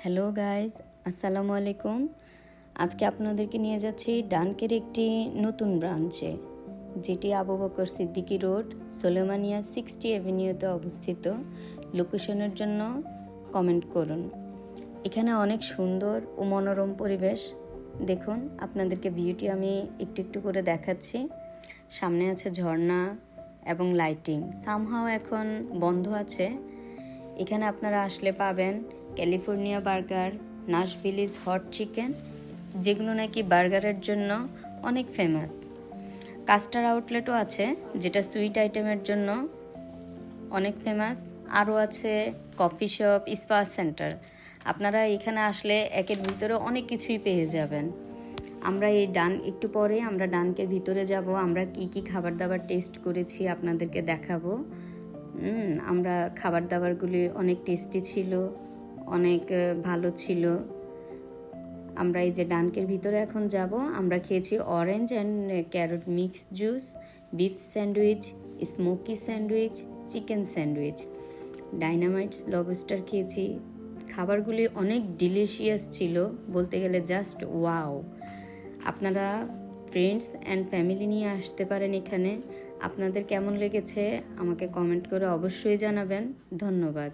Hello guys, আসসালামু আলাইকুম। আজকে আপনাদেরকে নিয়ে যাচ্ছি ডানকের একটি নতুন ব্রাঞ্চে, যেটি আবু বকর সিদ্দিকী রোড, সোলেমানিয়া 60 অ্যাভিনিউতে অবস্থিত। লোকেশনের জন্য কমেন্ট করুন। এখানে অনেক সুন্দর ও মনোরম পরিবেশ। দেখুন, আপনাদেরকে ভিউটি আমি একটু একটু করে দেখাচ্ছি। সামনে আছে ঝর্ণা এবং লাইটিং। সামহাও এখন বন্ধ আছে। এখানে আপনারা আসলে পাবেন ক্যালিফোর্নিয়া বার্গার, নাশভিলিজ হট চিকেন, যেগুলো নাকি বার্গারের জন্য অনেক ফেমাস। কাস্টার আউটলেটও আছে, যেটা সুইট আইটেমের জন্য অনেক ফেমাস। আরও আছে কফি শপ, স্পা সেন্টার। আপনারা এখানে আসলে একের ভিতরে অনেক কিছুই পেয়ে যাবেন। আমরা একটু পরে আমরা ডানকের ভিতরে যাব। আমরা কি কি খাবার দাবার টেস্ট করেছি আপনাদেরকে দেখাবো। আমরা খাবার দাবারগুলি অনেক টেস্টি ছিল, অনেক ভালো ছিল। আমরা এই যে ডানকের ভিতরে এখন যাব। আমরা খেয়েছি orange and carrot mix juice, beef sandwich, smoky sandwich, chicken sandwich, Dynamites lobster খেয়েছি। খাবারগুলি অনেক ডিলিশিয়াস ছিল, বলতে গেলে জাস্ট ওয়াও। আপনারা ফ্রেন্ডস অ্যান্ড ফ্যামিলি নিয়ে আসতে পারেন এখানে। আপনাদের কেমন লেগেছে আমাকে কমেন্ট করে অবশ্যই জানাবেন। ধন্যবাদ।